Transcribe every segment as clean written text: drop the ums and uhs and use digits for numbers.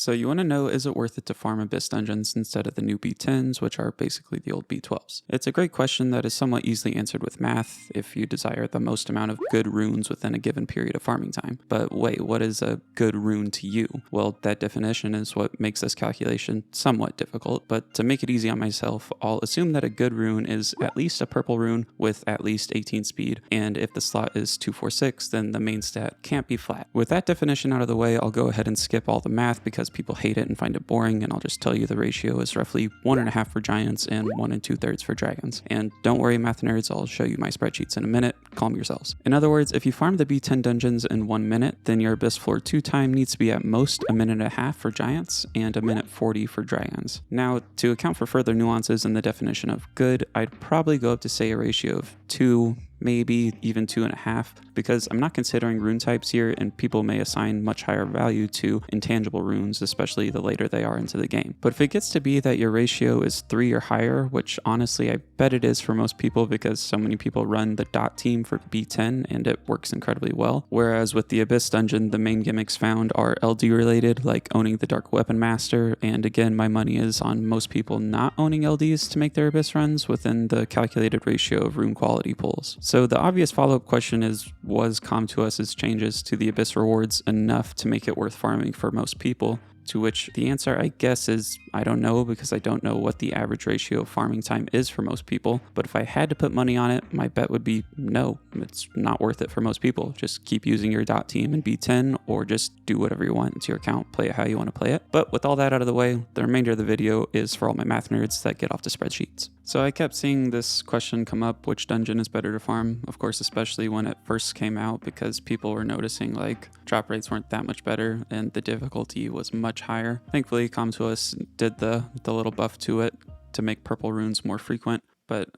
So you want to know, is it worth it to farm Abyss dungeons instead of the new B10s, which are basically the old B12s? It's a great question that is somewhat easily answered with math if you desire the most amount of good runes within a given period of farming time. But wait, what is a good rune to you? Well, that definition is what makes this calculation somewhat difficult, but to make it easy on myself, I'll assume that a good rune is at least a purple rune with at least 18 speed, and if the slot is 246, then the main stat can't be flat. With that definition out of the way, I'll go ahead and skip all the math because people hate it and find it boring, and I'll just tell you the ratio is roughly 1.5 for giants and 1 2/3 for dragons. And don't worry, math nerds, I'll show you my spreadsheets in a minute. Calm yourselves. In other words, if you farm the B10 dungeons in 1 minute, then your Abyss Floor 2 time needs to be at most 1.5 minutes for giants and 1:40 for dragons. Now, to account for further nuances in the definition of good, I'd probably go up to say a ratio of 2, maybe even 2.5, because I'm not considering rune types here, and people may assign much higher value to intangible runes, especially the later they are into the game. But if it gets to be that your ratio is 3 or higher, which honestly I bet it is for most people because so many people run the dot team for B10 and it works incredibly well, whereas with the Abyss dungeon, the main gimmicks found are LD related, like owning the Dark Weapon Master, and again, my money is on most people not owning LDs to make their Abyss runs within the calculated ratio of rune quality pools. So the obvious follow-up question is, was Com2Us's changes to the Abyss rewards enough to make it worth farming for most people? To which the answer, I guess, is I don't know, because I don't know what the average ratio of farming time is for most people. But if I had to put money on it, my bet would be no, it's not worth it for most people. Just keep using your dot team in B10, or just do whatever you want into your account, play it how you want to play it. But with all that out of the way, the remainder of the video is for all my math nerds that get off to spreadsheets. So I kept seeing this question come up, which dungeon is better to farm? Of course, especially when it first came out, because people were noticing like drop rates weren't that much better and the difficulty was much higher. Thankfully, Com2Us did the little buff to it to make purple runes more frequent, but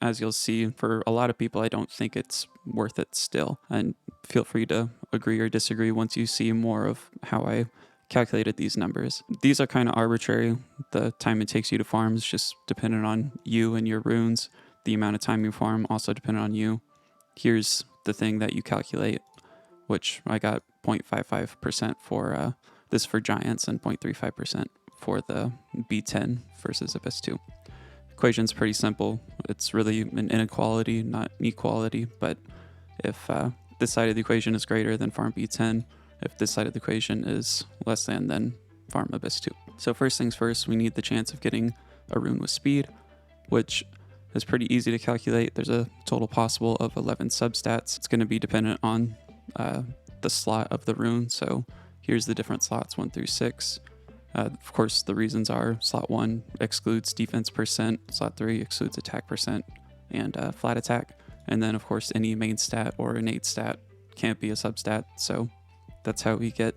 as you'll see, for a lot of people, I don't think it's worth it still. And feel free to agree or disagree once you see more of how I calculated these numbers. These are kind of arbitrary. The time it takes you to farm is just dependent on you and your runes. The amount of time you farm also dependent on you. Here's the thing that you calculate, which I got 0.55% for this for giants and 0.35% for the B10 versus Abyss 2. Equation's pretty simple. It's really an inequality, not an equality, but if this side of the equation is greater, then farm B10. If this side of the equation is less than, then farm Abyss 2. So first things first, we need the chance of getting a rune with speed, which is pretty easy to calculate. There's a total possible of 11 substats. It's going to be dependent on the slot of the rune. So here's the different slots 1 through 6. Of course, the reasons are slot 1 excludes defense percent, slot 3 excludes attack percent, and flat attack. And then, of course, any main stat or innate stat can't be a substat. So that's how we get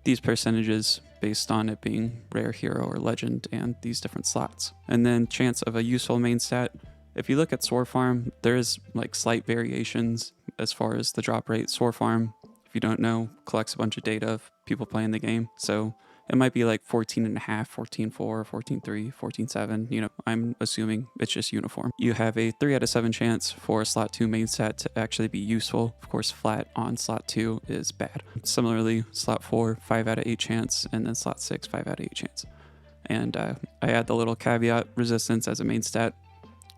these percentages based on it being rare, hero, or legend, and these different slots. And then chance of a useful main stat. If you look at Sword Farm, there's like slight variations as far as the drop rate. Sword Farm, if you don't know, collects a bunch of data of people playing the game. So it might be like 14.5, 14.4, 14.3, 14.7. You know, I'm assuming it's just uniform. You have a 3 out of 7 chance for a slot 2 main stat to actually be useful. Of course, flat on slot 2 is bad. Similarly, slot 4, 5 out of 8 chance, and then slot 6, 5 out of 8 chance. And I add the little caveat, resistance as a main stat.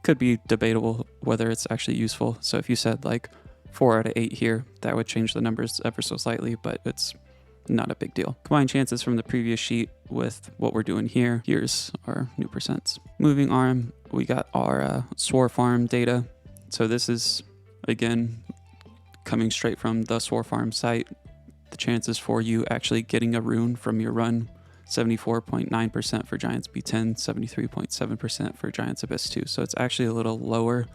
Could be debatable whether it's actually useful. So if you said like 4 out of 8 here, that would change the numbers ever so slightly, but it's not a big deal. Combine chances from the previous sheet with what we're doing here. Here's our new percents. Moving on, we got our Sword Farm data. So this is, again, coming straight from the Sword Farm site. The chances for you actually getting a rune from your run, 74.9% for Giants B10, 73.7% for Giants Abyss 2. So it's actually a little lower.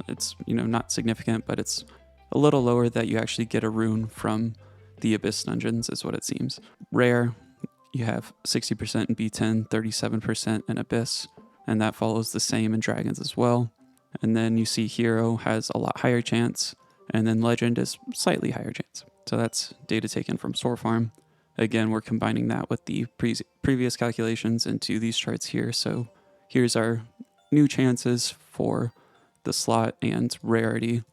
It's, you know, not significant, but it's a little lower that you actually get a rune from the Abyss dungeons is what it seems. Rare, you have 60% in B10, 37% in Abyss, and that follows the same in Dragons as well. And then you see Hero has a lot higher chance, and then Legend is slightly higher chance. So that's data taken from Sword Farm. Again, we're combining that with the previous calculations into these charts here. So here's our new chances for the slot and rarity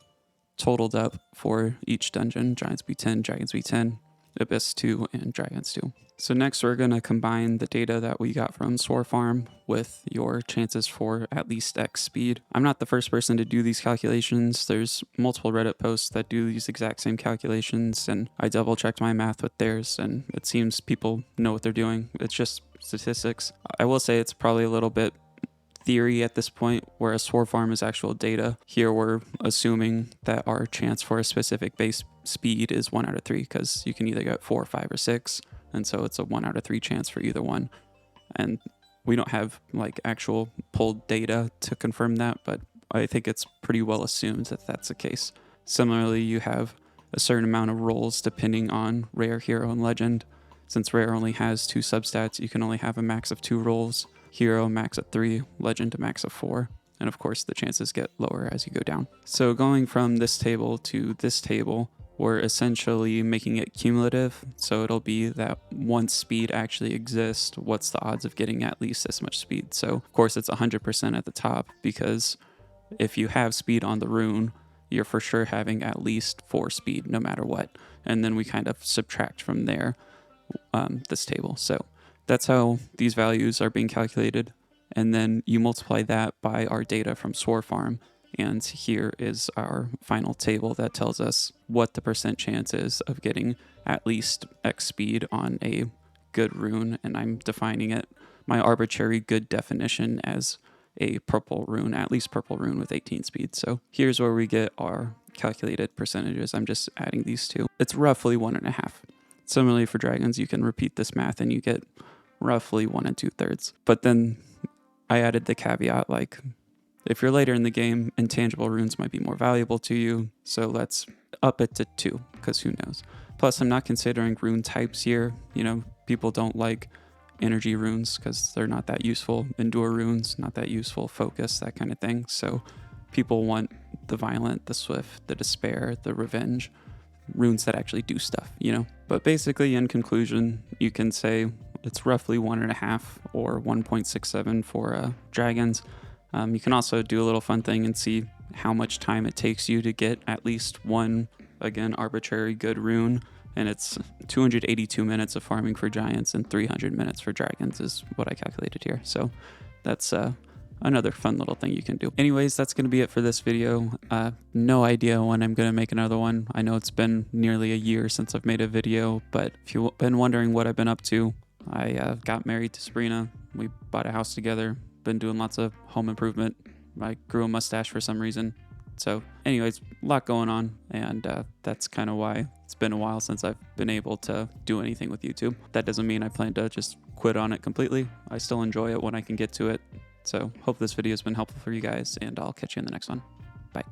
totaled up for each dungeon, Giants B10, Dragons B10. Abyss 2, and Dragons 2. So next we're going to combine the data that we got from Sword Farm with your chances for at least X speed. I'm not the first person to do these calculations. There's multiple Reddit posts that do these exact same calculations, and I double checked my math with theirs, and it seems people know what they're doing. It's just statistics. I will say it's probably a little bit theory at this point, whereas Sword Farm is actual data. Here we're assuming that our chance for a specific base speed is 1 out of 3, because you can either get 4, 5, or 6, and so it's a 1 out of 3 chance for either one. And we don't have like actual pulled data to confirm that, but I think it's pretty well assumed that that's the case. Similarly, you have a certain amount of rolls depending on rare, hero, and legend. Since rare only has 2 substats, you can only have a max of 2 rolls. Hero max of 3, legend a max of 4, and of course the chances get lower as you go down. So going from this table to this table, we're essentially making it cumulative, so it'll be that once speed actually exists, what's the odds of getting at least this much speed? So of course it's 100% at the top, because if you have speed on the rune, you're for sure having at least 4 speed no matter what, and then we kind of subtract from there this table. So that's how these values are being calculated, and then you multiply that by our data from Sword Farm, and here is our final table that tells us what the percent chance is of getting at least X speed on a good rune, and I'm defining it, my arbitrary good definition, as a purple rune, at least purple rune with 18 speed. So here's where we get our calculated percentages. I'm just adding these two. It's roughly 1.5. Similarly for dragons, you can repeat this math and you get roughly 1 2/3. But then I added the caveat, like, if you're later in the game, intangible runes might be more valuable to you, so let's up it to 2, because who knows. Plus, I'm not considering rune types here. You know, people don't like energy runes because they're not that useful. Endure runes, not that useful. Focus, that kind of thing. So people want the violent, the swift, the despair, the revenge, runes that actually do stuff, you know? But basically, in conclusion, you can say it's roughly 1.5 or 1.67 for dragons. You can also do a little fun thing and see how much time it takes you to get at least one, again, arbitrary good rune. And it's 282 minutes of farming for giants and 300 minutes for dragons is what I calculated here. So that's another fun little thing you can do. Anyways, that's going to be it for this video. No idea when I'm going to make another one. I know it's been nearly a year since I've made a video, but if you've been wondering what I've been up to, I got married to Sabrina. We bought a house together. Been doing lots of home improvement. I grew a mustache for some reason. So anyways, a lot going on, and that's kind of why it's been a while since I've been able to do anything with YouTube. That doesn't mean I plan to just quit on it completely. I still enjoy it when I can get to it. So hope this video has been helpful for you guys, and I'll catch you in the next one. Bye.